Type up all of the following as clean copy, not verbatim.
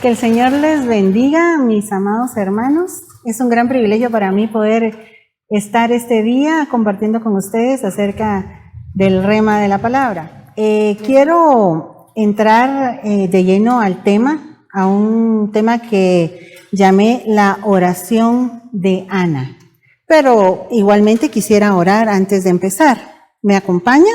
Que el Señor les bendiga, mis amados hermanos. Es un gran privilegio para mí poder estar este día compartiendo con ustedes acerca del rema de la palabra. Quiero entrar de lleno al tema, a un tema que llamé la oración de Ana. Pero igualmente quisiera orar antes de empezar. ¿Me acompaña?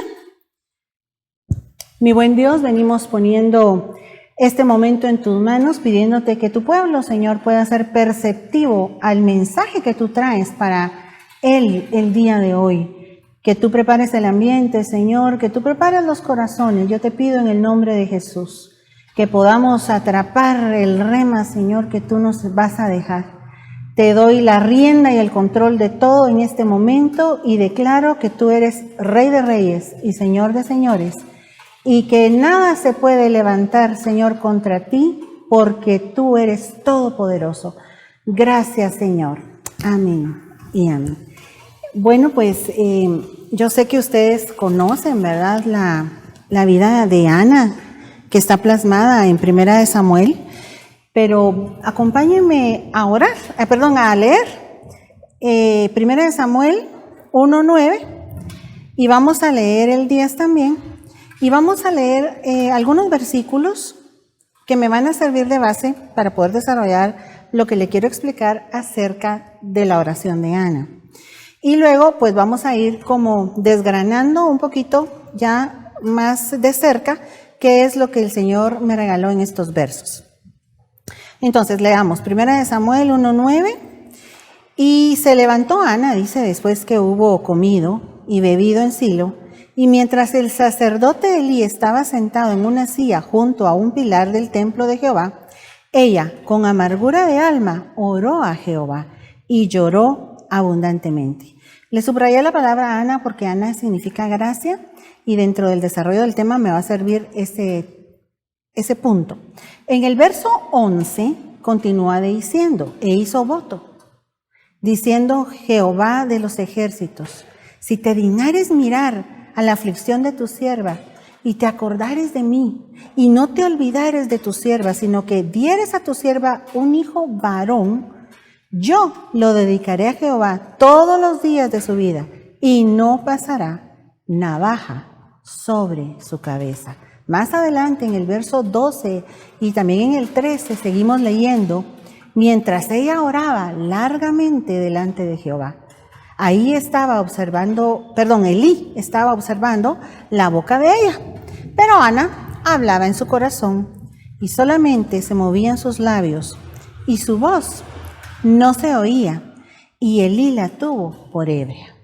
Mi buen Dios, venimos poniendo este momento en tus manos, pidiéndote que tu pueblo, Señor, pueda ser perceptivo al mensaje que tú traes para él el día de hoy. Que tú prepares el ambiente, Señor, que tú prepares los corazones. Yo te pido en el nombre de Jesús que podamos atrapar el rema, Señor, que tú nos vas a dejar. Te doy la rienda y el control de todo en este momento y declaro que tú eres Rey de Reyes y Señor de Señores. Y que nada se puede levantar, Señor, contra ti, porque tú eres todopoderoso. Gracias, Señor. Amén y amén. Bueno, pues yo sé que ustedes conocen, ¿verdad?, la vida de Ana, que está plasmada en Primera de Samuel, pero acompáñenme a orar, a leer Primera de Samuel 1:9, y vamos a leer el 10 también. Y vamos a leer algunos versículos que me van a servir de base para poder desarrollar lo que le quiero explicar acerca de la oración de Ana. Y luego pues vamos a ir como desgranando un poquito ya más de cerca qué es lo que el Señor me regaló en estos versos. Entonces leamos 1 Samuel 1:9. Y se levantó Ana, dice, después que hubo comido y bebido en Silo. Y mientras el sacerdote Elí estaba sentado en una silla junto a un pilar del templo de Jehová, ella, con amargura de alma, oró a Jehová y lloró abundantemente. Le subrayé la palabra Ana porque Ana significa gracia y dentro del desarrollo del tema me va a servir ese punto. En el verso 11 continúa diciendo, e hizo voto, diciendo Jehová de los ejércitos, si te dignares mirar a la aflicción de tu sierva, y te acordares de mí, y no te olvidares de tu sierva, sino que dieres a tu sierva un hijo varón, yo lo dedicaré a Jehová todos los días de su vida, y no pasará navaja sobre su cabeza. Más adelante en el verso 12 y también en el 13 seguimos leyendo, mientras ella oraba largamente delante de Jehová. Ahí Elí estaba observando la boca de ella, pero Ana hablaba en su corazón y solamente se movían sus labios y su voz no se oía, y Elí la tuvo por ebria.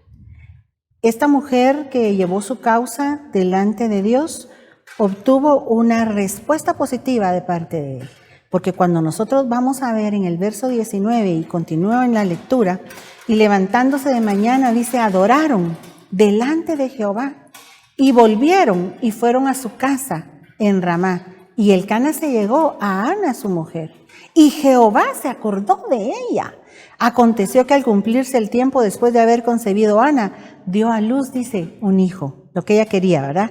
Esta mujer que llevó su causa delante de Dios obtuvo una respuesta positiva de parte de él, porque cuando nosotros vamos a ver en el verso 19 y continúa en la lectura, y levantándose de mañana, dice, adoraron delante de Jehová y volvieron y fueron a su casa en Ramá. Y Elcana se llegó a Ana, su mujer, y Jehová se acordó de ella. Aconteció que al cumplirse el tiempo después de haber concebido Ana, dio a luz, dice, un hijo, lo que ella quería, ¿verdad?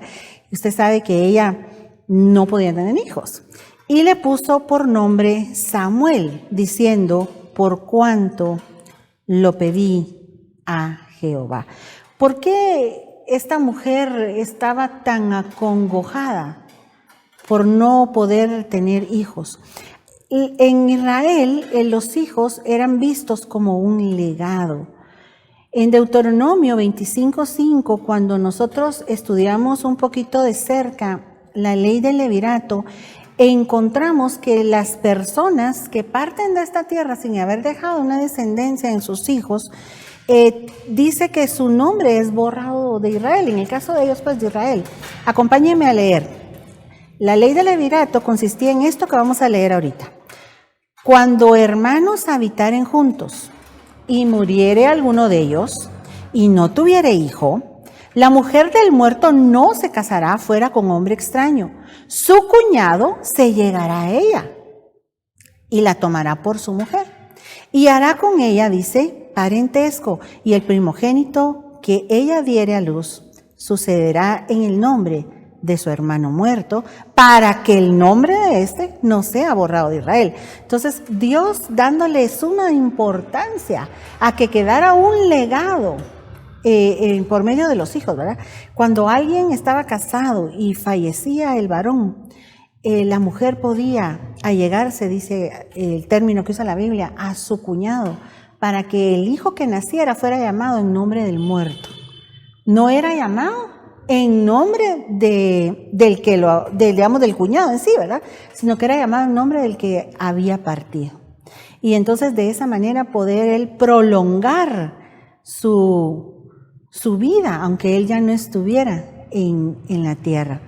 Usted sabe que ella no podía tener hijos. Y le puso por nombre Samuel, diciendo, por cuanto lo pedí a Jehová. ¿Por qué esta mujer estaba tan acongojada por no poder tener hijos? En Israel, los hijos eran vistos como un legado. En Deuteronomio 25:5, cuando nosotros estudiamos un poquito de cerca la ley del levirato, encontramos que las personas que parten de esta tierra sin haber dejado una descendencia en sus hijos, dice que su nombre es borrado de Israel, en el caso de ellos pues de Israel. Acompáñenme a leer. La ley del levirato consistía en esto que vamos a leer ahorita. Cuando hermanos habitaren juntos y muriere alguno de ellos y no tuviere hijo, la mujer del muerto no se casará fuera con hombre extraño. Su cuñado se llegará a ella y la tomará por su mujer. Y hará con ella, dice, parentesco, y el primogénito que ella diere a luz sucederá en el nombre de su hermano muerto, para que el nombre de este no sea borrado de Israel. Entonces, Dios dándole suma importancia a que quedara un legado por medio de los hijos, ¿verdad? Cuando alguien estaba casado y fallecía el varón, la mujer podía allegarse, dice el término que usa la Biblia, a su cuñado, para que el hijo que naciera fuera llamado en nombre del muerto. No era llamado en nombre del cuñado en sí, ¿verdad? Sino que era llamado en nombre del que había partido. Y entonces de esa manera poder él prolongar su vida, aunque él ya no estuviera en la tierra.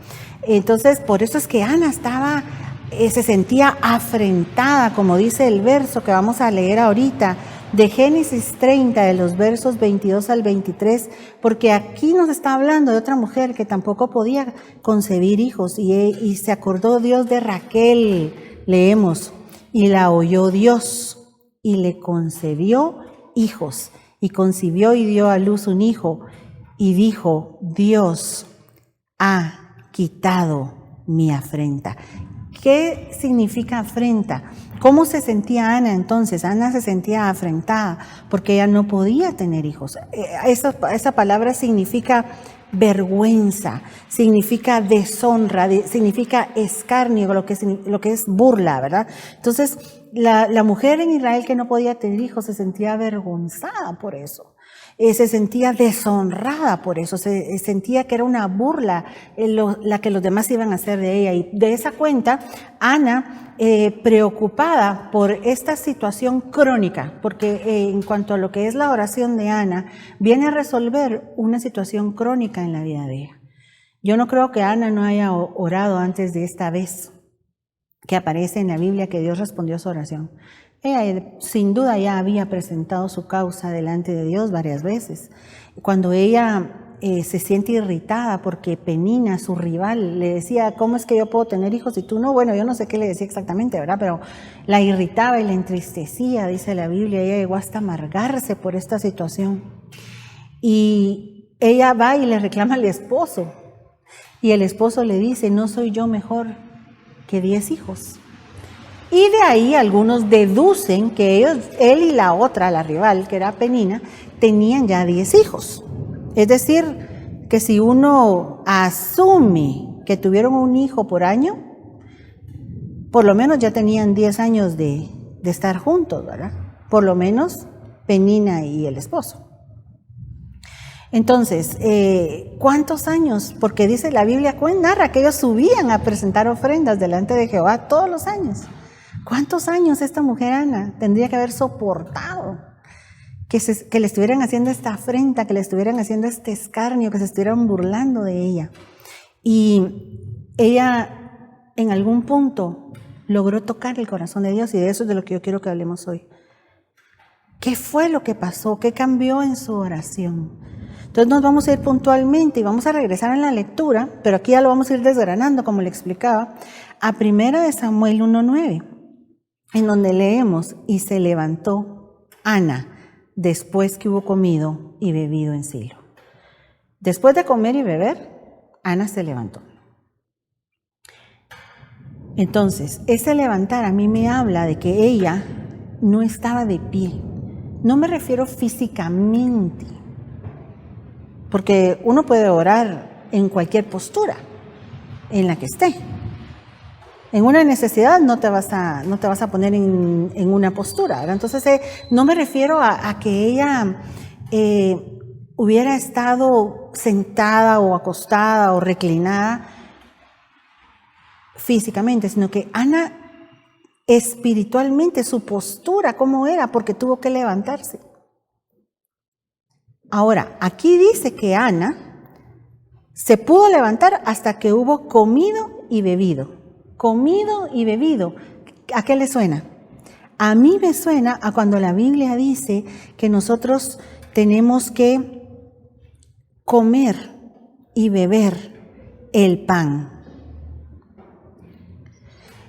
Entonces, por eso es que Ana se sentía afrentada, como dice el verso que vamos a leer ahorita, de Génesis 30, de los versos 22 al 23, porque aquí nos está hablando de otra mujer que tampoco podía concebir hijos, y se acordó Dios de Raquel, leemos, y la oyó Dios, y le concebió hijos, y concibió y dio a luz un hijo, y dijo, Dios ha quitado mi afrenta. ¿Qué significa afrenta? ¿Cómo se sentía Ana entonces? Ana se sentía afrentada porque ella no podía tener hijos. Esa palabra significa vergüenza, significa deshonra, significa escarnio, lo que es burla, ¿verdad? Entonces, la mujer en Israel que no podía tener hijos se sentía avergonzada por eso. Se sentía deshonrada por eso, se sentía que era una burla la que los demás iban a hacer de ella. Y de esa cuenta, Ana, preocupada por esta situación crónica, porque en cuanto a lo que es la oración de Ana, viene a resolver una situación crónica en la vida de ella. Yo no creo que Ana no haya orado antes de esta vez que aparece en la Biblia que Dios respondió a su oración. Ella sin duda ya había presentado su causa delante de Dios varias veces. Cuando ella se siente irritada porque Penina, su rival, le decía, ¿cómo es que yo puedo tener hijos y tú no? Bueno, yo no sé qué le decía exactamente, ¿verdad? Pero la irritaba y la entristecía, dice la Biblia. Ella llegó hasta amargarse por esta situación. Y ella va y le reclama al esposo. Y el esposo le dice, ¿no soy yo mejor que 10 hijos? Y de ahí algunos deducen que él y la otra, la rival, que era Penina, tenían ya 10 hijos. Es decir, que si uno asume que tuvieron un hijo por año, por lo menos ya tenían 10 años de estar juntos, ¿verdad? Por lo menos Penina y el esposo. Entonces, ¿cuántos años? Porque dice la Biblia, narra que ellos subían a presentar ofrendas delante de Jehová todos los años. ¿Cuántos años esta mujer Ana tendría que haber soportado que le estuvieran haciendo esta afrenta, que le estuvieran haciendo este escarnio, que se estuvieran burlando de ella? Y ella en algún punto logró tocar el corazón de Dios, y de eso es de lo que yo quiero que hablemos hoy. ¿Qué fue lo que pasó? ¿Qué cambió en su oración? Entonces nos vamos a ir puntualmente y vamos a regresar en la lectura, pero aquí ya lo vamos a ir desgranando, como le explicaba, a 1 Samuel 1:9. En donde leemos, y se levantó Ana después que hubo comido y bebido en Silo. Después de comer y beber, Ana se levantó. Entonces, ese levantar a mí me habla de que ella no estaba de pie. No me refiero físicamente, porque uno puede orar en cualquier postura en la que esté. En una necesidad no te vas a poner en una postura, ¿verdad? Entonces, no me refiero a que ella hubiera estado sentada o acostada o reclinada físicamente, sino que Ana espiritualmente, su postura, ¿cómo era? Porque tuvo que levantarse. Ahora, aquí dice que Ana se pudo levantar hasta que hubo comido y bebido. Comido y bebido. ¿A qué le suena? A mí me suena a cuando la Biblia dice que nosotros tenemos que comer y beber el pan.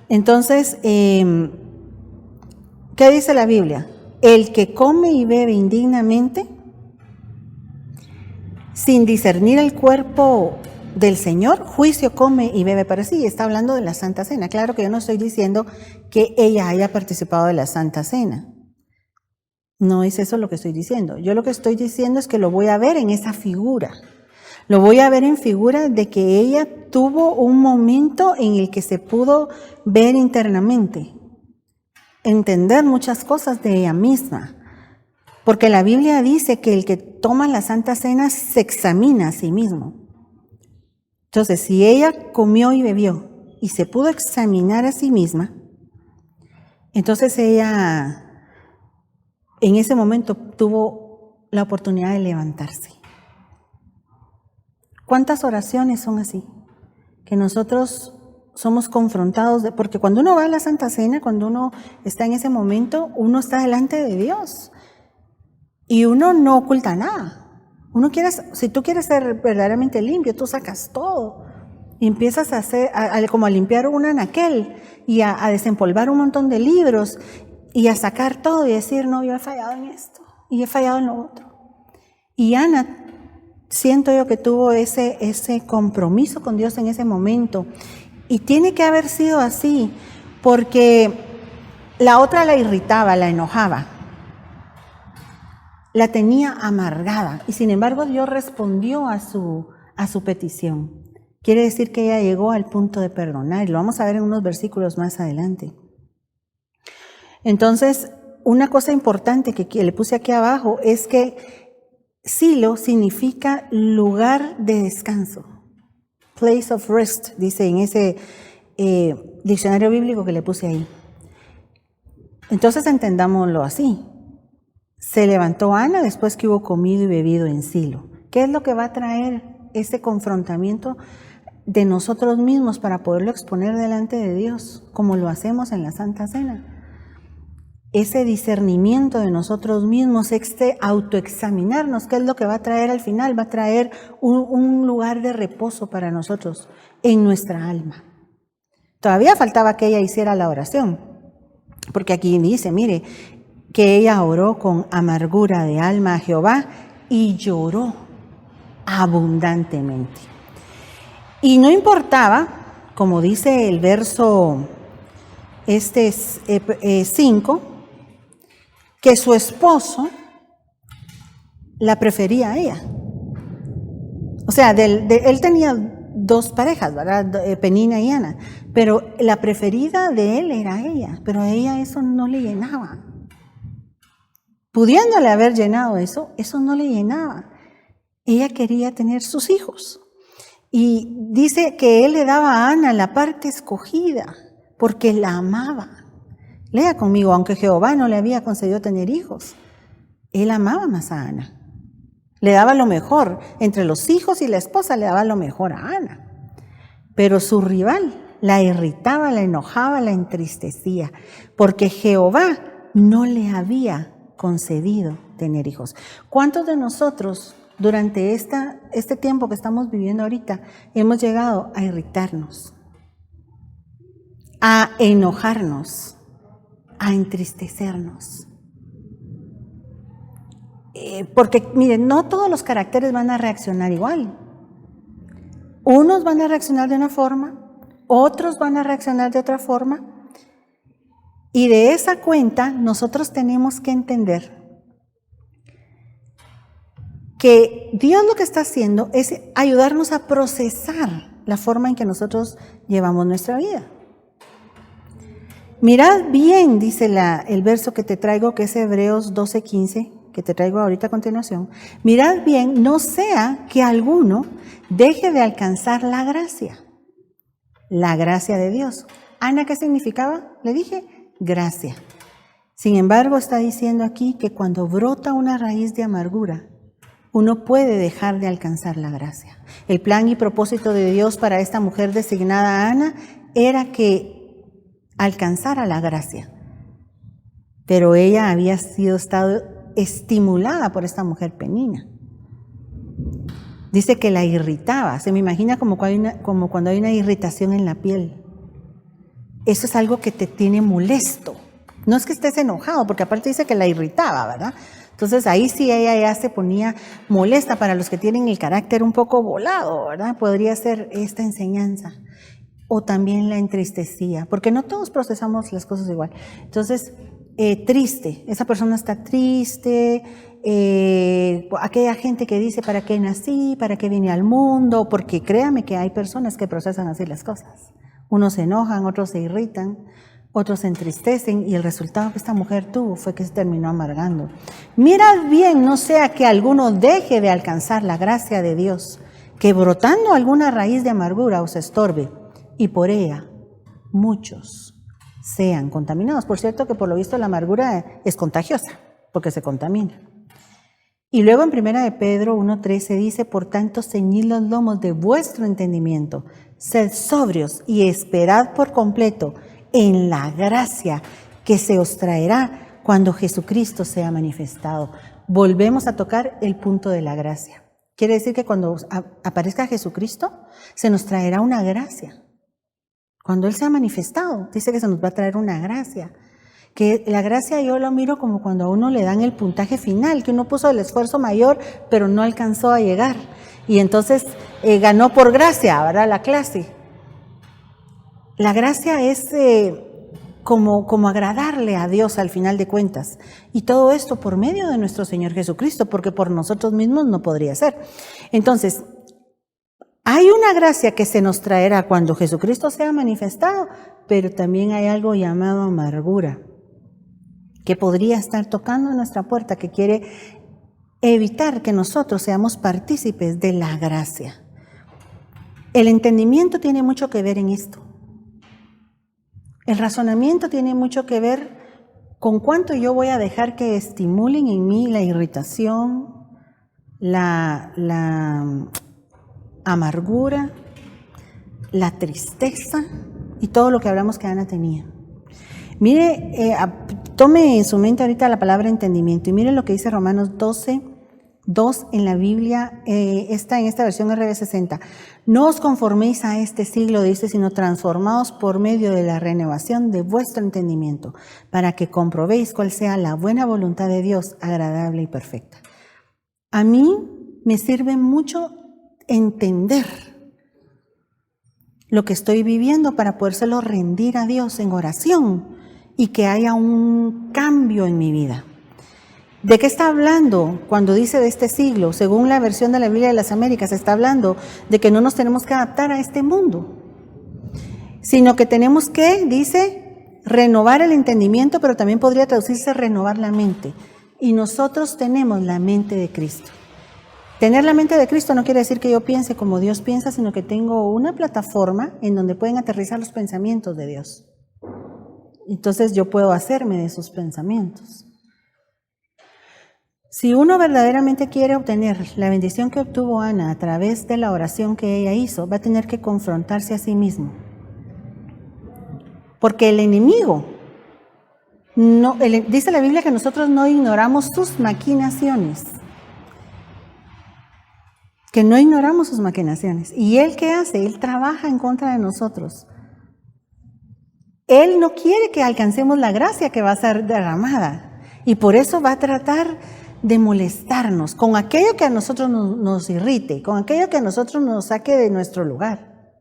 Entonces, ¿qué dice la Biblia? El que come y bebe indignamente, sin discernir el cuerpo del Señor, juicio, come y bebe para sí. Está hablando de la Santa Cena. Claro que yo no estoy diciendo que ella haya participado de la Santa Cena. No es eso lo que estoy diciendo. Yo lo que estoy diciendo es que lo voy a ver en esa figura. Lo voy a ver en figura de que ella tuvo un momento en el que se pudo ver internamente, entender muchas cosas de ella misma. Porque la Biblia dice que el que toma la Santa Cena se examina a sí mismo. Entonces, si ella comió y bebió y se pudo examinar a sí misma, entonces ella en ese momento tuvo la oportunidad de levantarse. ¿Cuántas oraciones son así? Que nosotros somos confrontados, porque cuando uno va a la Santa Cena, cuando uno está en ese momento, uno está delante de Dios y uno no oculta nada. Si tú quieres ser verdaderamente limpio, tú sacas todo y empiezas a hacer, como a limpiar un anaquel y a desempolvar un montón de libros y a sacar todo y decir, no, yo he fallado en esto y he fallado en lo otro. Y Ana, siento yo que tuvo ese compromiso con Dios en ese momento. Y tiene que haber sido así, porque la otra la irritaba, la enojaba, la tenía amargada. Y sin embargo Dios respondió a su petición. Quiere decir que ella llegó al punto de perdonar. Y lo vamos a ver en unos versículos más adelante. Entonces, una cosa importante que le puse aquí abajo es que Silo significa lugar de descanso. Place of rest, dice en ese diccionario bíblico que le puse ahí. Entonces entendámoslo así. Se levantó Ana después que hubo comido y bebido en Silo. ¿Qué es lo que va a traer este confrontamiento de nosotros mismos para poderlo exponer delante de Dios, como lo hacemos en la Santa Cena? Ese discernimiento de nosotros mismos, este autoexaminarnos, ¿qué es lo que va a traer al final? Va a traer un lugar de reposo para nosotros en nuestra alma. Todavía faltaba que ella hiciera la oración, porque aquí dice, mire, que ella oró con amargura de alma a Jehová y lloró abundantemente. Y no importaba, como dice el verso 5, que su esposo la prefería a ella. O sea, él tenía dos parejas, ¿verdad? Penina y Ana, pero la preferida de él era ella, pero a ella eso no le llenaba. Pudiéndole haber llenado eso no le llenaba. Ella quería tener sus hijos. Y dice que él le daba a Ana la parte escogida, porque la amaba. Lea conmigo, aunque Jehová no le había concedido tener hijos, él amaba más a Ana. Le daba lo mejor, entre los hijos y la esposa le daba lo mejor a Ana. Pero su rival la irritaba, la enojaba, la entristecía, porque Jehová no le había concedido tener hijos. ¿Cuántos de nosotros durante este tiempo que estamos viviendo ahorita hemos llegado a irritarnos, a enojarnos, a entristecernos? Porque miren, no todos los caracteres van a reaccionar igual. Unos van a reaccionar de una forma, otros van a reaccionar de otra forma. Y de esa cuenta nosotros tenemos que entender que Dios lo que está haciendo es ayudarnos a procesar la forma en que nosotros llevamos nuestra vida. Mirad bien, dice el verso que te traigo, que es Hebreos 12:15, que te traigo ahorita a continuación. Mirad bien, no sea que alguno deje de alcanzar la gracia de Dios. Ana, ¿qué significaba? Le dije, gracia. Sin embargo, está diciendo aquí que cuando brota una raíz de amargura, uno puede dejar de alcanzar la gracia. El plan y propósito de Dios para esta mujer designada Ana era que alcanzara la gracia. Pero ella había estado estimulada por esta mujer Penina. Dice que la irritaba. Se me imagina como cuando hay una irritación en la piel. Eso es algo que te tiene molesto. No es que estés enojado, porque aparte dice que la irritaba, ¿verdad? Entonces ahí sí ella ya se ponía molesta. Para los que tienen el carácter un poco volado, ¿verdad? Podría ser esta enseñanza. O también la entristecía, porque no todos procesamos las cosas igual. Entonces, triste, esa persona está triste, aquella gente que dice, ¿para qué nací? ¿Para qué vine al mundo? Porque créame que hay personas que procesan así las cosas. Unos se enojan, otros se irritan, otros se entristecen, y el resultado que esta mujer tuvo fue que se terminó amargando. Mirad bien, no sea que alguno deje de alcanzar la gracia de Dios, que brotando alguna raíz de amargura os estorbe, y por ella muchos sean contaminados. Por cierto que por lo visto la amargura es contagiosa, porque se contamina. Y luego en 1 de Pedro 1:13 dice, por tanto, ceñid los lomos de vuestro entendimiento, sed sobrios y esperad por completo en la gracia que se os traerá cuando Jesucristo sea manifestado. Volvemos a tocar el punto de la gracia. Quiere decir que cuando aparezca Jesucristo, se nos traerá una gracia. Cuando Él se ha manifestado, dice que se nos va a traer una gracia. Que la gracia yo lo miro como cuando a uno le dan el puntaje final, que uno puso el esfuerzo mayor, pero no alcanzó a llegar. Y entonces ganó por gracia, ¿verdad? La clase. La gracia es como agradarle a Dios al final de cuentas. Y todo esto por medio de nuestro Señor Jesucristo, porque por nosotros mismos no podría ser. Entonces, hay una gracia que se nos traerá cuando Jesucristo sea manifestado, pero también hay algo llamado amargura, que podría estar tocando en nuestra puerta, que quiere evitar que nosotros seamos partícipes de la gracia. El entendimiento tiene mucho que ver en esto. El razonamiento tiene mucho que ver con cuánto yo voy a dejar que estimulen en mí la irritación, la amargura, la tristeza y todo lo que hablamos que Ana tenía. Mire, tome en su mente ahorita la palabra entendimiento y mire lo que dice Romanos 12:2 en la Biblia, en esta versión RV60. No os conforméis a este siglo, dice, sino transformaos por medio de la renovación de vuestro entendimiento, para que comprobéis cuál sea la buena voluntad de Dios, agradable y perfecta. A mí me sirve mucho entender lo que estoy viviendo para podérselo rendir a Dios en oración y que haya un cambio en mi vida. ¿De qué está hablando cuando dice de este siglo? Según la versión de la Biblia de las Américas, está hablando de que no nos tenemos que adaptar a este mundo, sino que tenemos que, dice, renovar el entendimiento, pero también podría traducirse renovar la mente. Y nosotros tenemos la mente de Cristo. Tener la mente de Cristo no quiere decir que yo piense como Dios piensa, sino que tengo una plataforma en donde pueden aterrizar los pensamientos de Dios. Entonces yo puedo hacerme de sus pensamientos. Si uno verdaderamente quiere obtener la bendición que obtuvo Ana a través de la oración que ella hizo, va a tener que confrontarse a sí mismo. Porque el enemigo, dice la Biblia que nosotros no ignoramos sus maquinaciones. Que no ignoramos sus maquinaciones. ¿Y él qué hace? Él trabaja en contra de nosotros. Él no quiere que alcancemos la gracia que va a ser derramada. Y por eso va a tratar de molestarnos con aquello que a nosotros nos irrite, con aquello que a nosotros nos saque de nuestro lugar.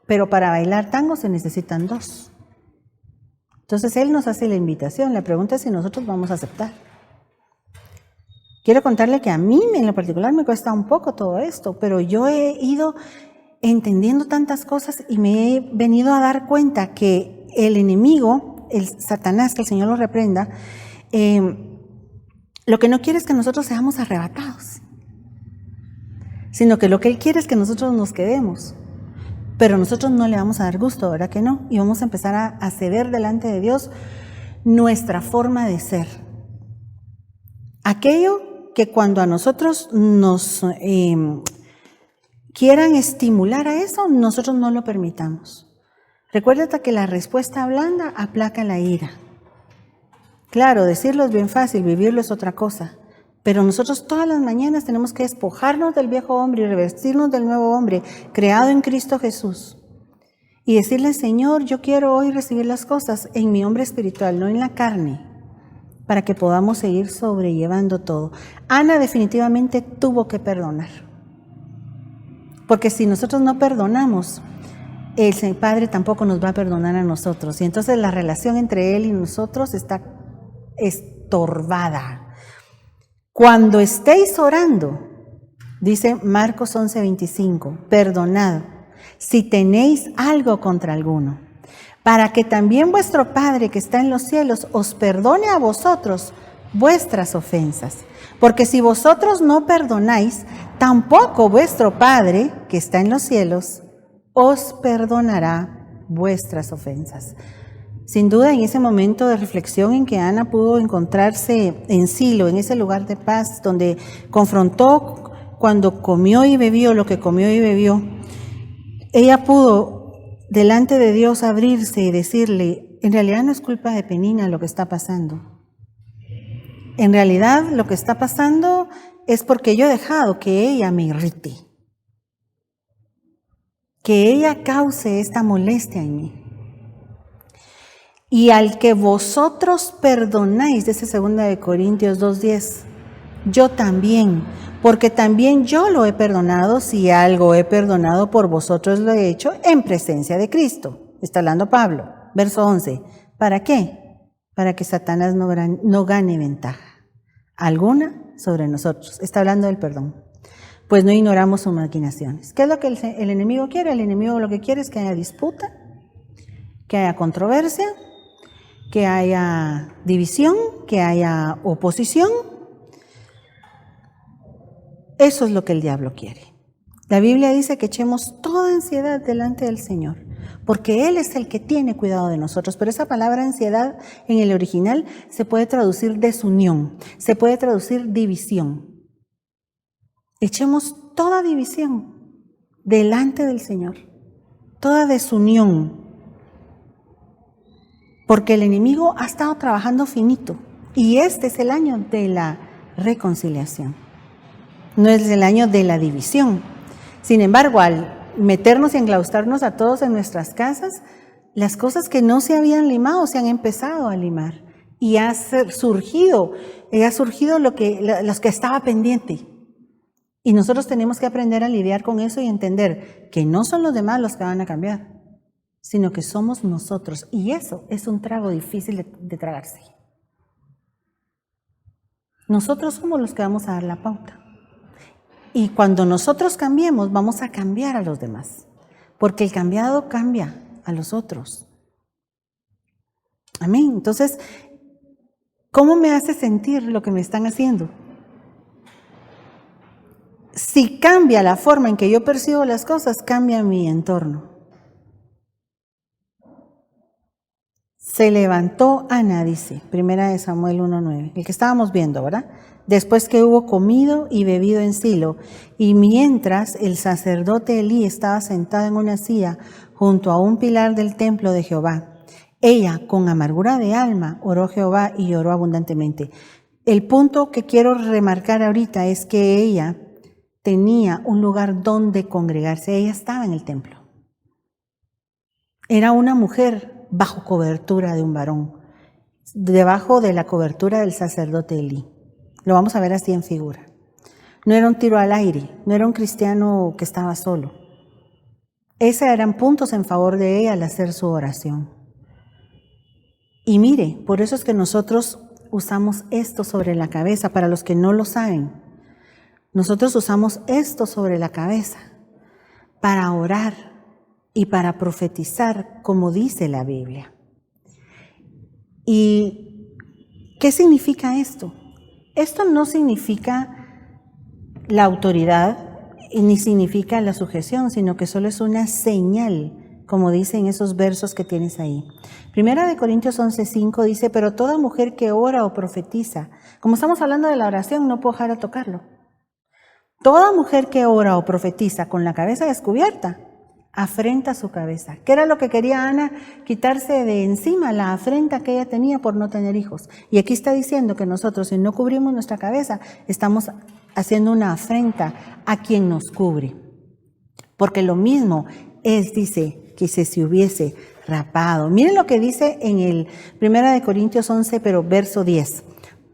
Pero para bailar tango se necesitan dos. Entonces él nos hace la invitación. La pregunta es si nosotros vamos a aceptar. Quiero contarle que a mí en lo particular me cuesta un poco todo esto, pero yo he ido entendiendo tantas cosas y me he venido a dar cuenta que el enemigo, el Satanás, que el Señor lo reprenda, lo que no quiere es que nosotros seamos arrebatados, sino que lo que él quiere es que nosotros nos quedemos. Pero nosotros no le vamos a dar gusto, ¿verdad que no? Y vamos a empezar a ceder delante de Dios nuestra forma de ser. Aquello que cuando a nosotros nos quieran estimular a eso, nosotros no lo permitamos. Recuérdate que la respuesta blanda aplaca la ira. Claro, decirlo es bien fácil, vivirlo es otra cosa. Pero nosotros todas las mañanas tenemos que despojarnos del viejo hombre y revestirnos del nuevo hombre, creado en Cristo Jesús. Y decirle, Señor, yo quiero hoy recibir las cosas en mi hombre espiritual, no en la carne. para que podamos seguir sobrellevando todo. Ana definitivamente tuvo que perdonar, porque si nosotros no perdonamos, el Padre tampoco nos va a perdonar a nosotros, y entonces la relación entre Él y nosotros está estorbada. Cuando estéis orando, dice Marcos 11:25, perdonad si tenéis algo contra alguno, para que también vuestro Padre que está en los cielos os perdone a vosotros vuestras ofensas. Porque si vosotros no perdonáis, tampoco vuestro Padre que está en los cielos os perdonará vuestras ofensas. Sin duda, en ese momento de reflexión en que Ana pudo encontrarse en Silo, en ese lugar de paz, donde confrontó cuando comió y bebió lo que comió y bebió, ella pudo delante de Dios abrirse y decirle, en realidad no es culpa de Penina lo que está pasando. En realidad lo que está pasando es porque yo he dejado que ella me irrite, que ella cause esta molestia en mí. Y al que vosotros perdonáis, dice 2 Corintios 2:10, yo también, porque también yo lo he perdonado, si algo he perdonado por vosotros lo he hecho en presencia de Cristo. Está hablando Pablo, verso 11. ¿Para qué? Para que Satanás no gane ventaja alguna sobre nosotros. Está hablando del perdón. Pues no ignoramos sus maquinaciones. ¿Qué es lo que el enemigo quiere? El enemigo lo que quiere es que haya disputa, que haya controversia, que haya división, que haya oposición. Eso es lo que el diablo quiere. La Biblia dice que echemos toda ansiedad delante del Señor, porque Él es el que tiene cuidado de nosotros. Pero esa palabra ansiedad en el original se puede traducir desunión, se puede traducir división. Echemos toda división delante del Señor, toda desunión, porque el enemigo ha estado trabajando finito y este es el año de la reconciliación, no es el año de la división. Sin embargo, al meternos y enclaustrarnos a todos en nuestras casas, las cosas que no se habían limado se han empezado a limar y ha surgido los que estaba pendiente. Y nosotros tenemos que aprender a lidiar con eso y entender que no son los demás los que van a cambiar, sino que somos nosotros. Y eso es un trago difícil de tragarse. Nosotros somos los que vamos a dar la pauta. Y cuando nosotros cambiemos, vamos a cambiar a los demás. Porque el cambiado cambia a los otros. Amén. Entonces, ¿cómo me hace sentir lo que me están haciendo? Si cambia la forma en que yo percibo las cosas, cambia mi entorno. Se levantó Ana, dice, 1 Samuel 1:9, el que estábamos viendo, ¿verdad? Después que hubo comido y bebido en Silo, y mientras el sacerdote Elí estaba sentado en una silla junto a un pilar del templo de Jehová, ella, con amargura de alma, oró a Jehová y lloró abundantemente. El punto que quiero remarcar ahorita es que ella tenía un lugar donde congregarse. Ella estaba en el templo. Era una mujer bajo cobertura de un varón, debajo de la cobertura del sacerdote Elí. Lo vamos a ver así en figura. No era un tiro al aire, no era un cristiano que estaba solo. Esos eran puntos en favor de ella al hacer su oración. Y mire, por eso es que nosotros usamos esto sobre la cabeza, para los que no lo saben. Nosotros usamos esto sobre la cabeza para orar y para profetizar, como dice la Biblia. ¿Y qué significa esto? Esto no significa la autoridad ni significa la sujeción, sino que solo es una señal, como dice en esos versos que tienes ahí. 1 Corintios 11:5 dice, pero toda mujer que ora o profetiza, como estamos hablando de la oración, no puedo dejar de tocarlo. Toda mujer que ora o profetiza con la cabeza descubierta, afrenta su cabeza. ¿Qué era lo que quería Ana? Quitarse de encima la afrenta que ella tenía por no tener hijos. Y aquí está diciendo que nosotros, si no cubrimos nuestra cabeza, estamos haciendo una afrenta a quien nos cubre. Porque lo mismo es, dice, que si se hubiese rapado. Miren lo que dice en el 1 Corintios 11, pero verso 10.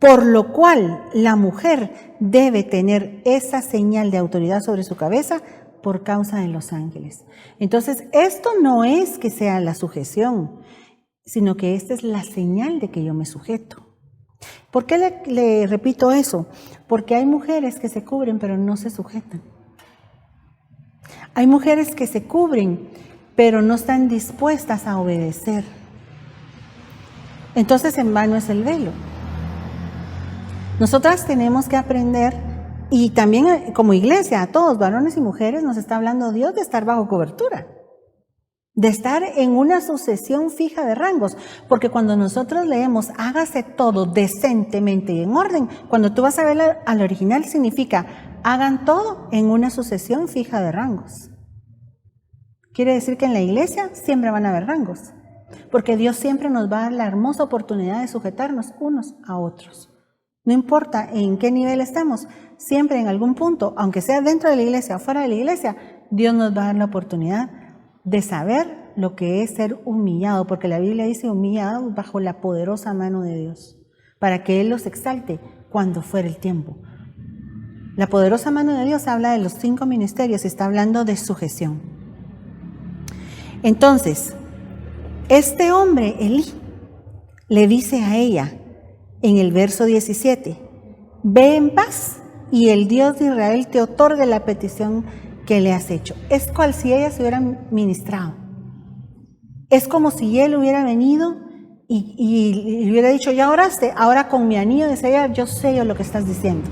por lo cual la mujer debe tener esa señal de autoridad sobre su cabeza por causa de los ángeles. Entonces, esto no es que sea la sujeción, sino que esta es la señal de que yo me sujeto. ¿Por qué le repito eso? Porque hay mujeres que se cubren pero no se sujetan. Hay mujeres que se cubren pero no están dispuestas a obedecer. Entonces en vano es el velo. Nosotras tenemos que aprender, y también como iglesia, a todos, varones y mujeres, nos está hablando Dios de estar bajo cobertura, de estar en una sucesión fija de rangos, porque cuando nosotros leemos hágase todo decentemente y en orden, cuando tú vas a ver al original significa hagan todo en una sucesión fija de rangos. Quiere decir que en la iglesia siempre van a haber rangos, porque Dios siempre nos va a dar la hermosa oportunidad de sujetarnos unos a otros. No importa en qué nivel estemos, siempre en algún punto, aunque sea dentro de la iglesia o fuera de la iglesia, Dios nos va a dar la oportunidad de saber lo que es ser humillado, porque la Biblia dice humillados bajo la poderosa mano de Dios, para que Él los exalte cuando fuera el tiempo. La poderosa mano de Dios habla de los 5 ministerios, está hablando de sujeción. Entonces, este hombre, Elí, le dice a ella en el verso 17, ve en paz y el Dios de Israel te otorgue la petición que le has hecho. Es cual si ella se hubiera ministrado. Es como si él hubiera venido y le hubiera dicho, ya oraste, ahora con mi anillo de sellar yo sello lo que estás diciendo.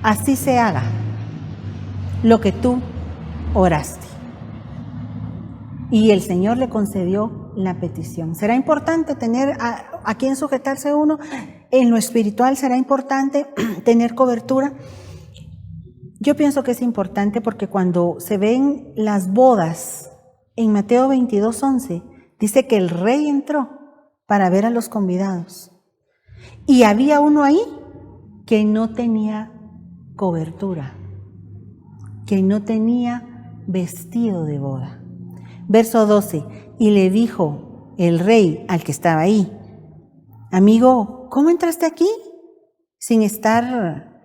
Así se haga lo que tú oraste. Y el Señor le concedió la petición. ¿Será importante tener a quien sujetarse uno? En lo espiritual, ¿será importante tener cobertura? Yo pienso que es importante porque cuando se ven las bodas, en Mateo 22:11, dice que el rey entró para ver a los convidados. Y había uno ahí que no tenía cobertura, que no tenía vestido de boda. Verso 12, y le dijo el rey al que estaba ahí, amigo, ¿cómo entraste aquí sin estar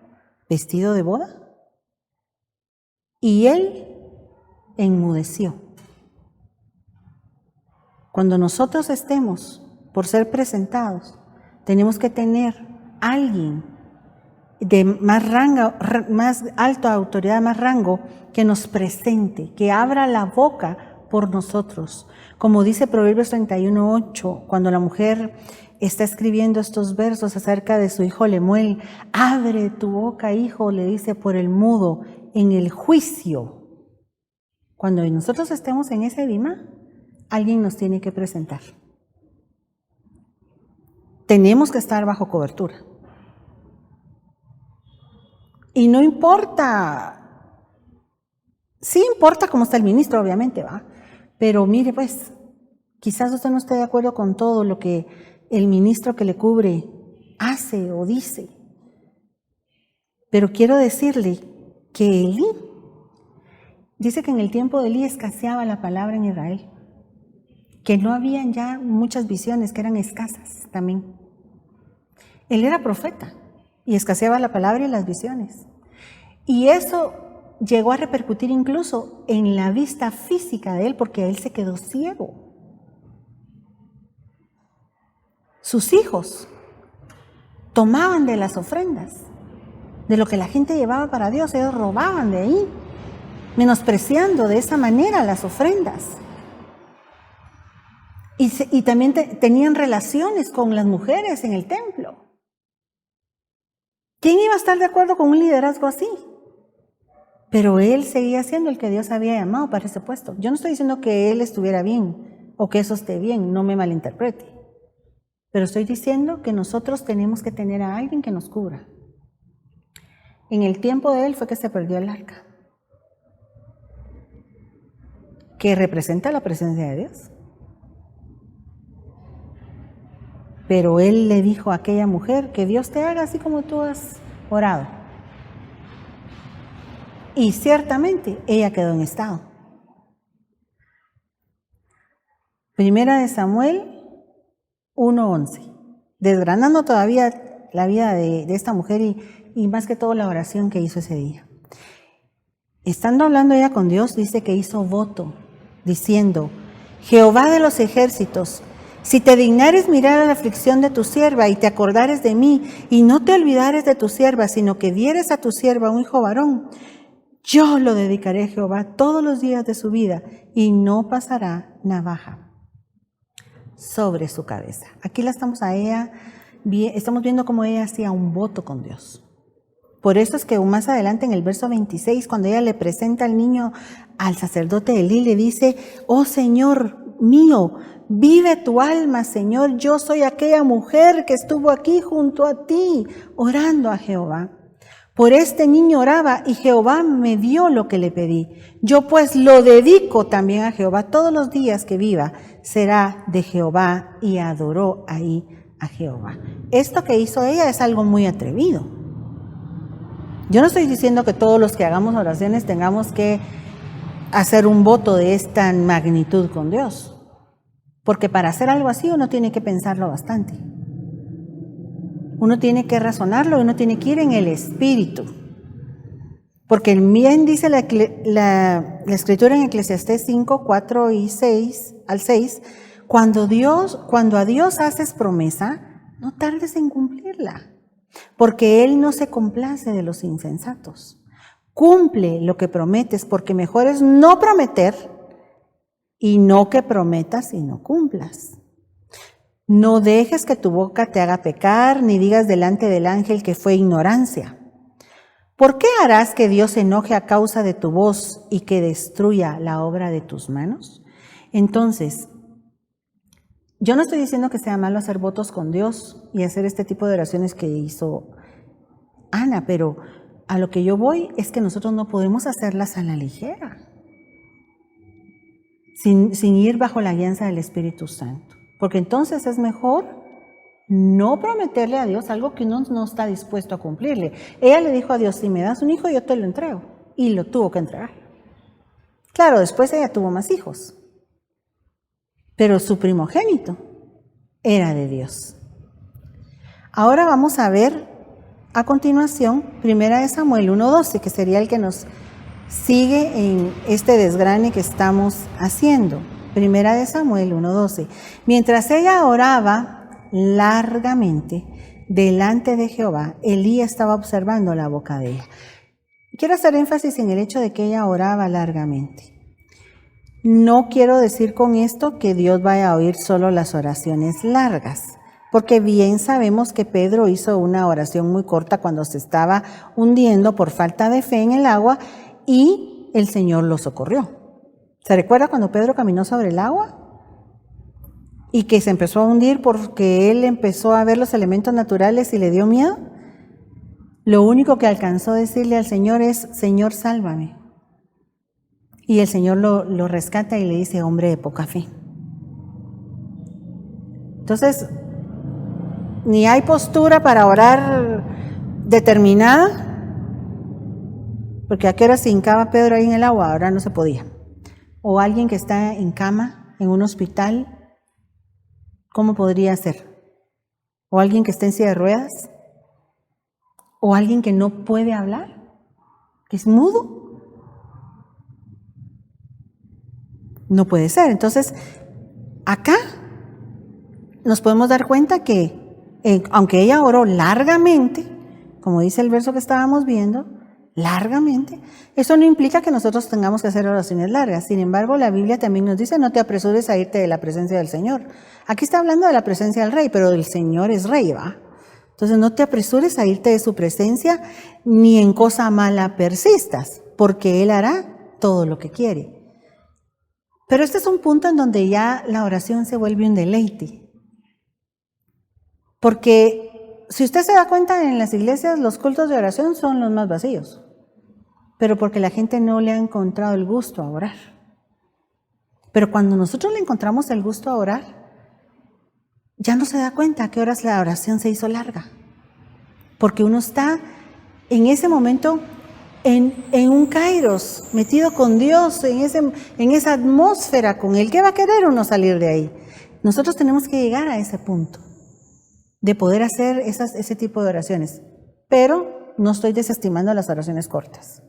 vestido de boda? Y él enmudeció. Cuando nosotros estemos por ser presentados, tenemos que tener alguien de más rango, más alta autoridad, más rango, que nos presente, que abra la boca por nosotros. Como dice Proverbios 31:8, cuando la mujer está escribiendo estos versos acerca de su hijo Lemuel, abre tu boca, hijo, le dice por el mudo, en el juicio. Cuando nosotros estemos en ese dima, alguien nos tiene que presentar. Tenemos que estar bajo cobertura. Y no importa, sí importa cómo está el ministro, obviamente, ¿va? Pero mire, pues, quizás usted no esté de acuerdo con todo lo que el ministro que le cubre hace o dice. Pero quiero decirle que Elí, dice que en el tiempo de Elí escaseaba la palabra en Israel, que no habían ya muchas visiones, que eran escasas también. Él era profeta y escaseaba la palabra y las visiones. Y eso llegó a repercutir incluso en la vista física de él, porque él se quedó ciego. Sus hijos tomaban de las ofrendas, de lo que la gente llevaba para Dios, ellos robaban de ahí, menospreciando de esa manera las ofrendas. Y también tenían relaciones con las mujeres en el templo. ¿Quién iba a estar de acuerdo con un liderazgo así? Pero él seguía siendo el que Dios había llamado para ese puesto. Yo no estoy diciendo que él estuviera bien o que eso esté bien, no me malinterprete. Pero estoy diciendo que nosotros tenemos que tener a alguien que nos cubra. En el tiempo de él fue que se perdió el arca, que representa la presencia de Dios. Pero él le dijo a aquella mujer que Dios te haga así como tú has orado. Y ciertamente ella quedó en estado. Primera de Samuel 1:11. Desgranando todavía la vida de esta mujer y más que todo la oración que hizo ese día. Estando hablando ella con Dios, dice que hizo voto, diciendo: Jehová de los ejércitos, si te dignares mirar a la aflicción de tu sierva y te acordares de mí y no te olvidares de tu sierva, sino que dieres a tu sierva un hijo varón, yo lo dedicaré a Jehová todos los días de su vida y no pasará navaja sobre su cabeza. Aquí la estamos estamos viendo cómo ella hacía un voto con Dios. Por eso es que más adelante en el verso 26, cuando ella le presenta al niño al sacerdote Elí, le dice: oh Señor mío, vive tu alma, Señor, yo soy aquella mujer que estuvo aquí junto a ti, orando a Jehová. Por este niño oraba y Jehová me dio lo que le pedí. Yo pues lo dedico también a Jehová todos los días que viva, será de Jehová, y adoró ahí a Jehová. Esto que hizo ella es algo muy atrevido. Yo no estoy diciendo que todos los que hagamos oraciones tengamos que hacer un voto de esta magnitud con Dios, porque para hacer algo así uno tiene que pensarlo bastante. Uno tiene que razonarlo, uno tiene que ir en el espíritu. Porque bien dice la Escritura en Eclesiastés 5, 4 y 6, al 6, cuando a Dios haces promesa, no tardes en cumplirla, porque Él no se complace de los insensatos. Cumple lo que prometes, porque mejor es no prometer y no que prometas y no cumplas. No dejes que tu boca te haga pecar, ni digas delante del ángel que fue ignorancia. ¿Por qué harás que Dios se enoje a causa de tu voz y que destruya la obra de tus manos? Entonces, yo no estoy diciendo que sea malo hacer votos con Dios y hacer este tipo de oraciones que hizo Ana, pero a lo que yo voy es que nosotros no podemos hacerlas a la ligera, sin ir bajo la guianza del Espíritu Santo. Porque entonces es mejor no prometerle a Dios algo que uno no está dispuesto a cumplirle. Ella le dijo a Dios: si me das un hijo, yo te lo entrego. Y lo tuvo que entregar. Claro, después ella tuvo más hijos, pero su primogénito era de Dios. Ahora vamos a ver a continuación 1 Samuel 1:12, que sería el que nos sigue en este desgrane que estamos haciendo. 1 Samuel 1:12. Mientras ella oraba largamente delante de Jehová, Elí estaba observando la boca de ella. Quiero hacer énfasis en el hecho de que ella oraba largamente. No quiero decir con esto que Dios vaya a oír solo las oraciones largas, porque bien sabemos que Pedro hizo una oración muy corta cuando se estaba hundiendo por falta de fe en el agua y el Señor lo socorrió. ¿Se recuerda cuando Pedro caminó sobre el agua? Y que se empezó a hundir porque él empezó a ver los elementos naturales y le dio miedo. Lo único que alcanzó a decirle al Señor es: Señor, sálvame. Y el Señor lo rescata y le dice: hombre de poca fe. Entonces, ni hay postura para orar determinada, porque a qué hora se hincaba Pedro ahí en el agua, ahora no se podía. O alguien que está en cama, en un hospital, ¿cómo podría ser? O alguien que está en silla de ruedas, o alguien que no puede hablar, que es mudo. No puede ser. Entonces, acá nos podemos dar cuenta que, aunque ella oró largamente, como dice el verso que estábamos viendo, largamente, eso no implica que nosotros tengamos que hacer oraciones largas. Sin embargo, la Biblia también nos dice: no te apresures a irte de la presencia del Señor. Aquí está hablando de la presencia del Rey, pero el Señor es Rey, ¿va? Entonces no te apresures a irte de su presencia, ni en cosa mala persistas, porque Él hará todo lo que quiere. Pero este es un punto en donde ya la oración se vuelve un deleite. Porque si usted se da cuenta, en las iglesias los cultos de oración son los más vacíos, pero porque la gente no le ha encontrado el gusto a orar. Pero cuando nosotros le encontramos el gusto a orar, ya no se da cuenta a qué horas la oración se hizo larga, porque uno está en ese momento en un kairos, metido con Dios, en esa atmósfera con Él. ¿Qué va a querer uno salir de ahí? Nosotros tenemos que llegar a ese punto. de poder hacer ese tipo de oraciones. Pero no estoy desestimando las oraciones cortas.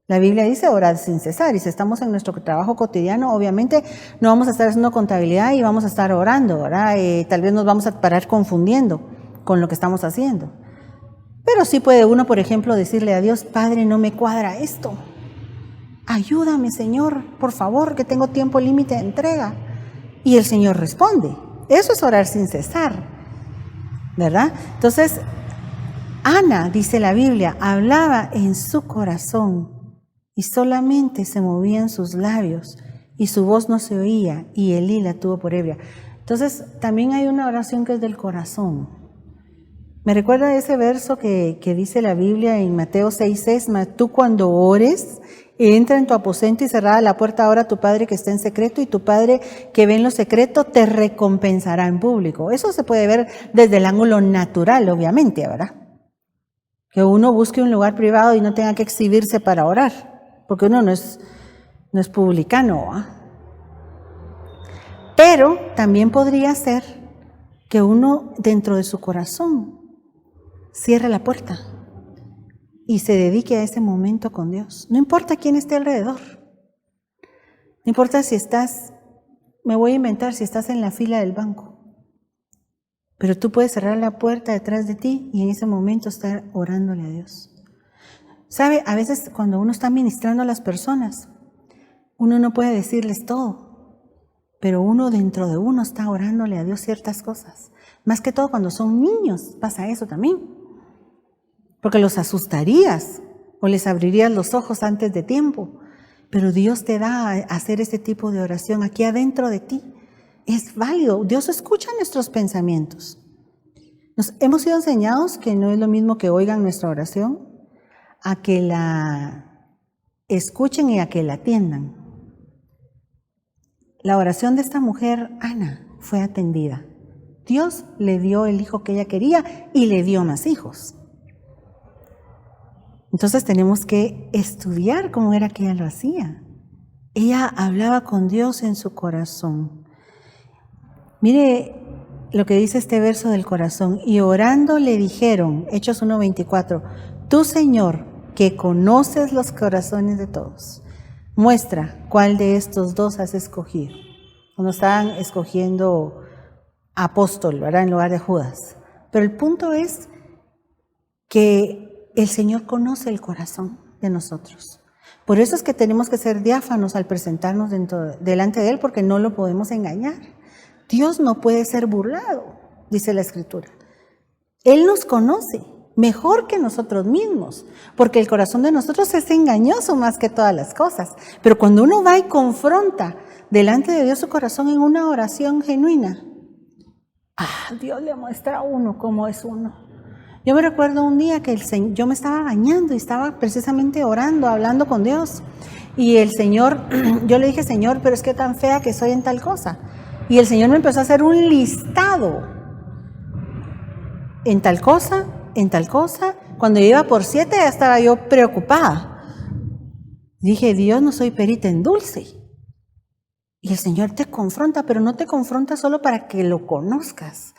La Biblia dice orar sin cesar, y si estamos en nuestro trabajo cotidiano, obviamente no vamos a estar haciendo contabilidad y vamos a estar orando, ¿verdad? Tal vez nos vamos a parar confundiendo con lo que estamos haciendo. Pero sí puede uno, por ejemplo, decirle a Dios: Padre, no me cuadra esto. Ayúdame, Señor, por favor, que tengo tiempo límite de entrega. Y el Señor responde. Eso es orar sin cesar, ¿verdad? Entonces, Ana, dice la Biblia, hablaba en su corazón y solamente se movían sus labios y su voz no se oía, y Elí la tuvo por ebria. Entonces, también hay una oración que es del corazón. Me recuerda ese verso que dice la Biblia en Mateo 6:6, tú cuando ores, entra en tu aposento y cerrada la puerta, ahora a tu Padre que está en secreto, y tu Padre que ve en lo secreto te recompensará en público. Eso se puede ver desde el ángulo natural, obviamente, ¿verdad? Que uno busque un lugar privado y no tenga que exhibirse para orar, porque uno no es publicano, ¿eh? Pero también podría ser que uno dentro de su corazón cierre la puerta y se dedique a ese momento con Dios. No importa quién esté alrededor. No importa si estás, me voy a inventar, si estás en la fila del banco. Pero tú puedes cerrar la puerta detrás de ti y en ese momento estar orándole a Dios. ¿Sabe? A veces cuando uno está ministrando a las personas, uno no puede decirles todo, pero uno dentro de uno está orándole a Dios ciertas cosas. Más que todo cuando son niños pasa eso también. Porque los asustarías o les abrirías los ojos antes de tiempo. Pero Dios te da a hacer ese tipo de oración aquí adentro de ti. Es válido. Dios escucha nuestros pensamientos. Hemos sido enseñados que no es lo mismo que oigan nuestra oración, a que la escuchen y a que la atiendan. La oración de esta mujer, Ana, fue atendida. Dios le dio el hijo que ella quería y le dio más hijos. Entonces tenemos que estudiar cómo era que ella lo hacía. Ella hablaba con Dios en su corazón. Mire lo que dice este verso del corazón. Y orando le dijeron, Hechos 1:24, tú, Señor, que conoces los corazones de todos, muestra cuál de estos dos has escogido. Cuando estaban escogiendo apóstol, ¿verdad?, en lugar de Judas. Pero el punto es que el Señor conoce el corazón de nosotros. Por eso es que tenemos que ser diáfanos al presentarnos delante de Él, porque no lo podemos engañar. Dios no puede ser burlado, dice la Escritura. Él nos conoce mejor que nosotros mismos, porque el corazón de nosotros es engañoso más que todas las cosas. Pero cuando uno va y confronta delante de Dios su corazón en una oración genuina, Dios le muestra a uno cómo es uno. Yo me recuerdo un día que yo me estaba bañando y estaba precisamente orando, hablando con Dios. Y el Señor, yo le dije, Señor, pero es que tan fea que soy en tal cosa. Y el Señor me empezó a hacer un listado. En tal cosa, en tal cosa. Cuando yo iba por 7 ya estaba yo preocupada. Dije, Dios, no soy perita en dulce. Y el Señor te confronta, pero no te confronta solo para que lo conozcas,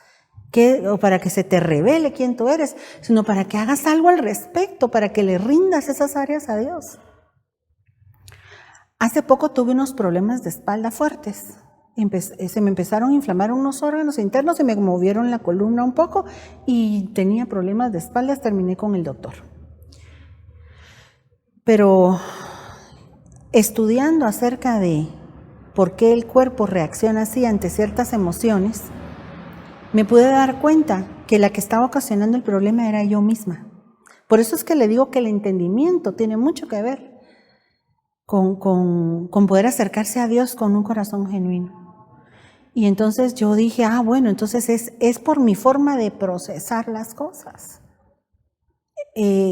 o para que se te revele quién tú eres, sino para que hagas algo al respecto, para que le rindas esas áreas a Dios. Hace poco tuve unos problemas de espalda fuertes. Se me empezaron a inflamar unos órganos internos, se me movieron la columna un poco y tenía problemas de espaldas. Terminé con el doctor. Pero estudiando acerca de por qué el cuerpo reacciona así ante ciertas emociones, me pude dar cuenta que la que estaba ocasionando el problema era yo misma. Por eso es que le digo que el entendimiento tiene mucho que ver con poder acercarse a Dios con un corazón genuino. Y entonces yo dije, bueno, entonces es por mi forma de procesar las cosas.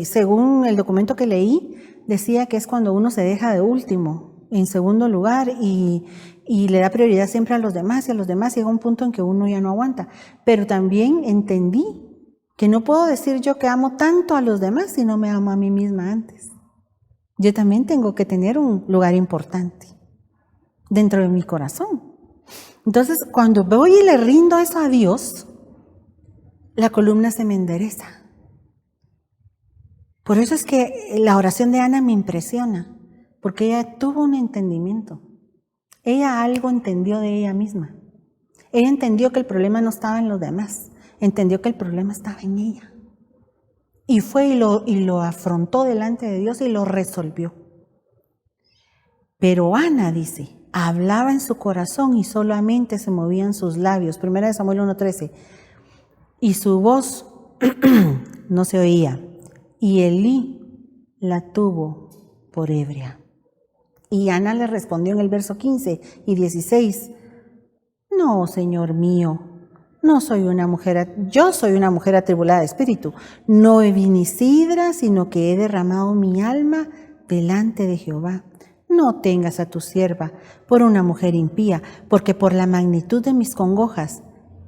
Según el documento que leí, decía que es cuando uno se deja de último, en segundo lugar, y le da prioridad siempre a los demás, y a los demás llega un punto en que uno ya no aguanta. Pero también entendí que no puedo decir yo que amo tanto a los demás si no me amo a mí misma antes. Yo también tengo que tener un lugar importante dentro de mi corazón. Entonces, cuando voy y le rindo eso a Dios, la columna se me endereza. Por eso es que la oración de Ana me impresiona, porque ella tuvo un entendimiento. Ella algo entendió de ella misma. Ella entendió que el problema no estaba en los demás, entendió que el problema estaba en ella. Y fue y lo afrontó delante de Dios y lo resolvió. Pero Ana, dice, hablaba en su corazón y solamente se movían sus labios. 1 Samuel 1:13. Y su voz no se oía. Y Elí la tuvo por ebria. Y Ana le respondió en el verso 15 y 16. No, Señor mío, yo soy una mujer atribulada de espíritu. No bebí ni sidra, sino que he derramado mi alma delante de Jehová. No tengas a tu sierva por una mujer impía, porque por la magnitud de mis congojas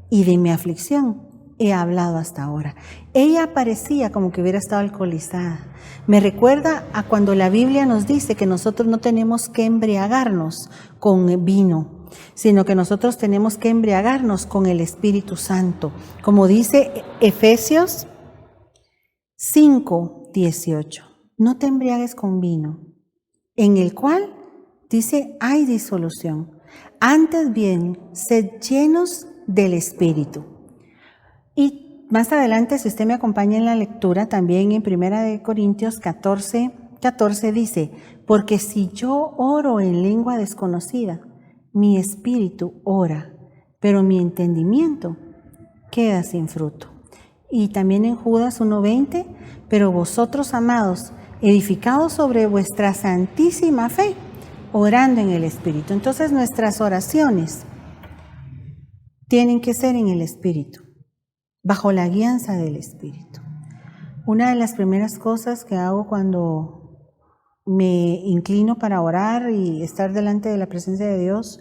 y de mi aflicción he hablado hasta ahora. Ella parecía como que hubiera estado alcoholizada. Me recuerda a cuando la Biblia nos dice que nosotros no tenemos que embriagarnos con vino, sino que nosotros tenemos que embriagarnos con el Espíritu Santo. Como dice Efesios 5:18. No te embriagues con vino, en el cual, dice, hay disolución. Antes bien, sed llenos del Espíritu. Y más adelante, si usted me acompaña en la lectura, también en 1 Corintios 14:14 dice, porque si yo oro en lengua desconocida, mi espíritu ora, pero mi entendimiento queda sin fruto. Y también en Judas 1:20, pero vosotros, amados, edificados sobre vuestra santísima fe, orando en el Espíritu. Entonces nuestras oraciones tienen que ser en el Espíritu, bajo la guianza del Espíritu. Una de las primeras cosas que hago cuando me inclino para orar y estar delante de la presencia de Dios,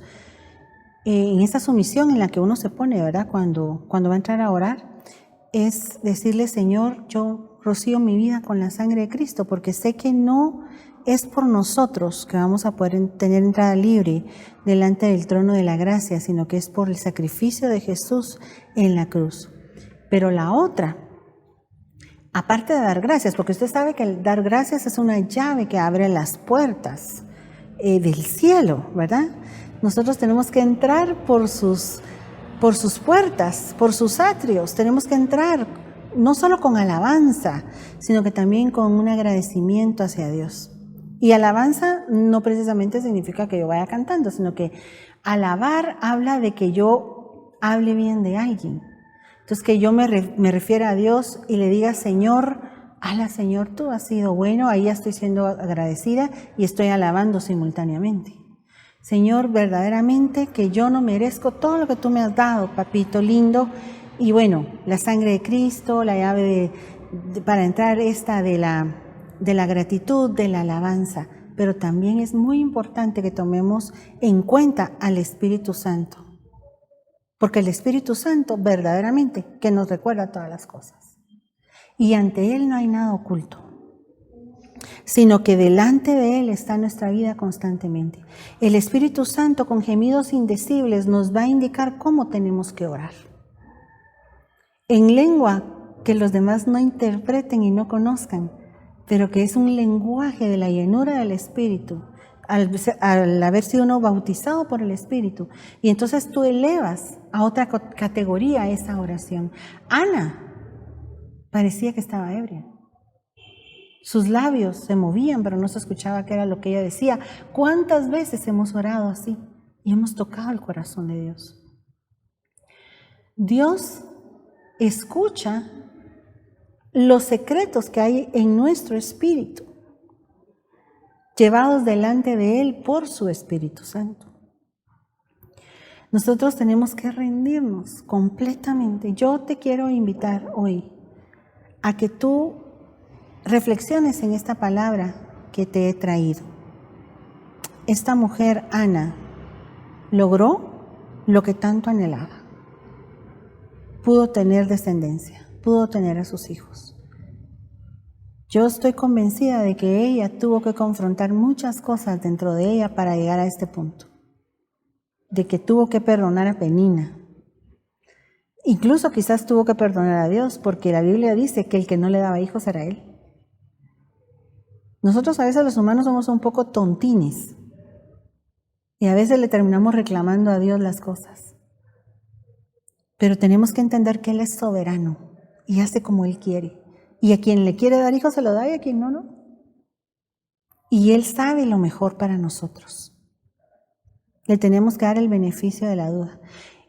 en esa sumisión en la que uno se pone, ¿verdad? Cuando va a entrar a orar, es decirle, Señor, yo rocío mi vida con la sangre de Cristo, porque sé que no es por nosotros que vamos a poder tener entrada libre delante del trono de la gracia, sino que es por el sacrificio de Jesús en la cruz. Pero la otra, aparte de dar gracias, porque usted sabe que el dar gracias es una llave que abre las puertas del cielo, ¿verdad? Nosotros tenemos que entrar por sus puertas, por sus atrios. Tenemos que entrar no solo con alabanza, sino que también con un agradecimiento hacia Dios. Y alabanza no precisamente significa que yo vaya cantando, sino que alabar habla de que yo hable bien de alguien. Entonces, que yo me refiera a Dios y le diga, Señor, ala, Señor, tú has sido bueno, ahí ya estoy siendo agradecida y estoy alabando simultáneamente. Señor, verdaderamente que yo no merezco todo lo que tú me has dado, papito lindo. Y bueno, la sangre de Cristo, la llave para entrar esta de la gratitud, de la alabanza. Pero también es muy importante que tomemos en cuenta al Espíritu Santo. Porque el Espíritu Santo verdaderamente que nos recuerda todas las cosas. Y ante Él no hay nada oculto, sino que delante de Él está nuestra vida constantemente. El Espíritu Santo con gemidos indecibles nos va a indicar cómo tenemos que orar. En lengua que los demás no interpreten y no conozcan, pero que es un lenguaje de la llenura del Espíritu, al haber sido uno bautizado por el Espíritu. Y entonces tú elevas a otra categoría esa oración. Ana parecía que estaba ebria. Sus labios se movían, pero no se escuchaba qué era lo que ella decía. ¿Cuántas veces hemos orado así y hemos tocado el corazón de Dios? Dios escucha los secretos que hay en nuestro espíritu, llevados delante de Él por su Espíritu Santo. Nosotros tenemos que rendirnos completamente. Yo te quiero invitar hoy a que tú reflexiones en esta palabra que te he traído. Esta mujer, Ana, logró lo que tanto anhelaba. Pudo tener descendencia, pudo tener a sus hijos. Yo estoy convencida de que ella tuvo que confrontar muchas cosas dentro de ella para llegar a este punto. De que tuvo que perdonar a Penina. Incluso quizás tuvo que perdonar a Dios, porque la Biblia dice que el que no le daba hijos era él. Nosotros a veces los humanos somos un poco tontines y a veces le terminamos reclamando a Dios las cosas. Pero tenemos que entender que Él es soberano y hace como Él quiere. Y a quien le quiere dar hijos se lo da y a quien no, no. Y Él sabe lo mejor para nosotros. Le tenemos que dar el beneficio de la duda.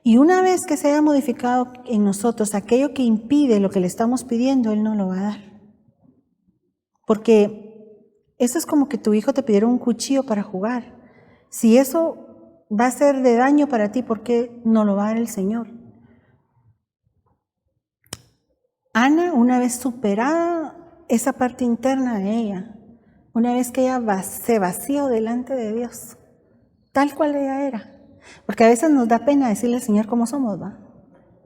Y una vez que se haya modificado en nosotros aquello que impide lo que le estamos pidiendo, Él no lo va a dar. Porque eso es como que tu hijo te pidiera un cuchillo para jugar. Si eso va a ser de daño para ti, ¿por qué no lo va a dar el Señor? Ana, una vez superada esa parte interna de ella, una vez que ella se vació delante de Dios, tal cual ella era. Porque a veces nos da pena decirle al Señor cómo somos, ¿va?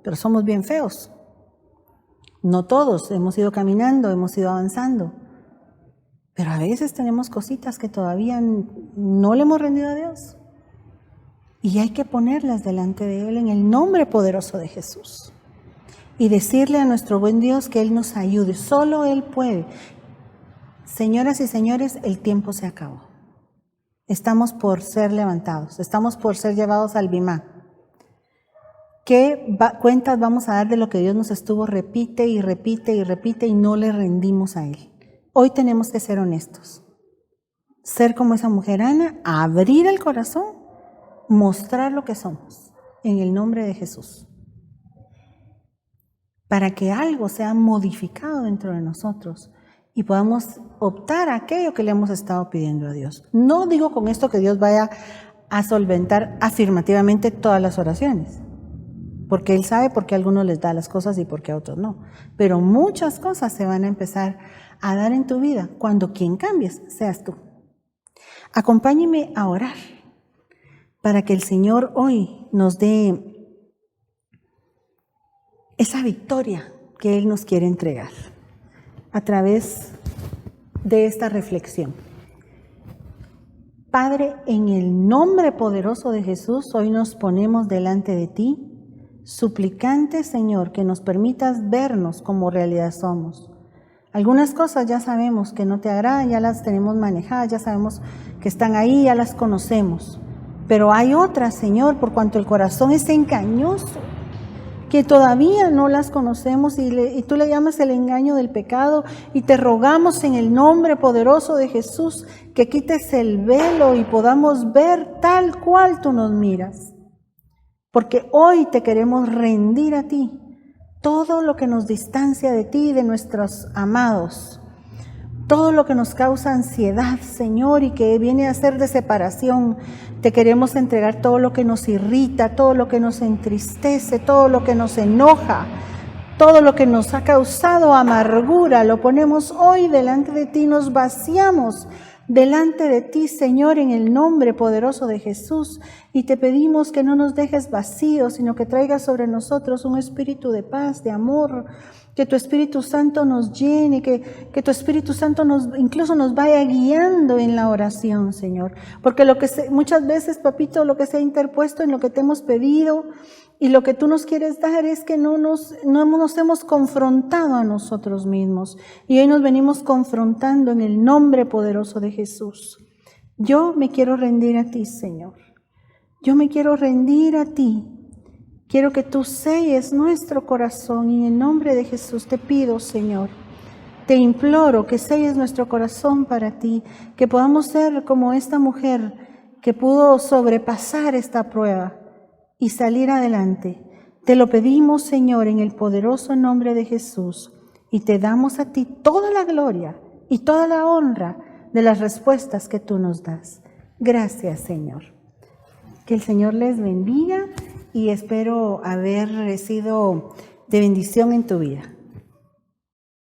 Pero somos bien feos. No todos, hemos ido caminando, hemos ido avanzando. Pero a veces tenemos cositas que todavía no le hemos rendido a Dios. Y hay que ponerlas delante de Él en el nombre poderoso de Jesús. Y decirle a nuestro buen Dios que Él nos ayude. Solo Él puede. Señoras y señores, el tiempo se acabó. Estamos por ser levantados. Estamos por ser llevados al Bimá. ¿Qué cuentas vamos a dar de lo que Dios nos estuvo repite y repite y repite y no le rendimos a Él? Hoy tenemos que ser honestos. Ser como esa mujer Ana, abrir el corazón, mostrar lo que somos en el nombre de Jesús. Para que algo sea modificado dentro de nosotros y podamos optar a aquello que le hemos estado pidiendo a Dios. No digo con esto que Dios vaya a solventar afirmativamente todas las oraciones, porque Él sabe por qué a algunos les da las cosas y por qué a otros no. Pero muchas cosas se van a empezar a dar en tu vida cuando quien cambies seas tú. Acompáñeme a orar para que el Señor hoy nos dé esa victoria que Él nos quiere entregar a través de esta reflexión. Padre, en el nombre poderoso de Jesús, hoy nos ponemos delante de ti, suplicante, Señor, que nos permitas vernos como realidad somos. Algunas cosas ya sabemos que no te agradan, ya las tenemos manejadas, ya sabemos que están ahí, ya las conocemos. Pero hay otras, Señor, por cuanto el corazón es engañoso, que todavía no las conocemos y tú le llamas el engaño del pecado, y te rogamos en el nombre poderoso de Jesús que quites el velo y podamos ver tal cual tú nos miras. Porque hoy te queremos rendir a ti todo lo que nos distancia de ti y de nuestros amados, todo lo que nos causa ansiedad, Señor, y que viene a ser de separación. Te queremos entregar todo lo que nos irrita, todo lo que nos entristece, todo lo que nos enoja, todo lo que nos ha causado amargura. Lo ponemos hoy delante de ti, nos vaciamos delante de ti, Señor, en el nombre poderoso de Jesús, y te pedimos que no nos dejes vacíos, sino que traigas sobre nosotros un espíritu de paz, de amor, que tu Espíritu Santo nos llene, que tu Espíritu Santo incluso nos vaya guiando en la oración, Señor. Porque muchas veces, papito, lo que se ha interpuesto en lo que te hemos pedido y lo que tú nos quieres dar es que no nos hemos confrontado a nosotros mismos. Y hoy nos venimos confrontando en el nombre poderoso de Jesús. Yo me quiero rendir a ti, Señor. Yo me quiero rendir a ti. Quiero que tú selles nuestro corazón y en el nombre de Jesús te pido, Señor, te imploro que selles nuestro corazón para ti, que podamos ser como esta mujer que pudo sobrepasar esta prueba y salir adelante. Te lo pedimos, Señor, en el poderoso nombre de Jesús, y te damos a ti toda la gloria y toda la honra de las respuestas que tú nos das. Gracias, Señor. Que el Señor les bendiga y espero haber sido de bendición en tu vida.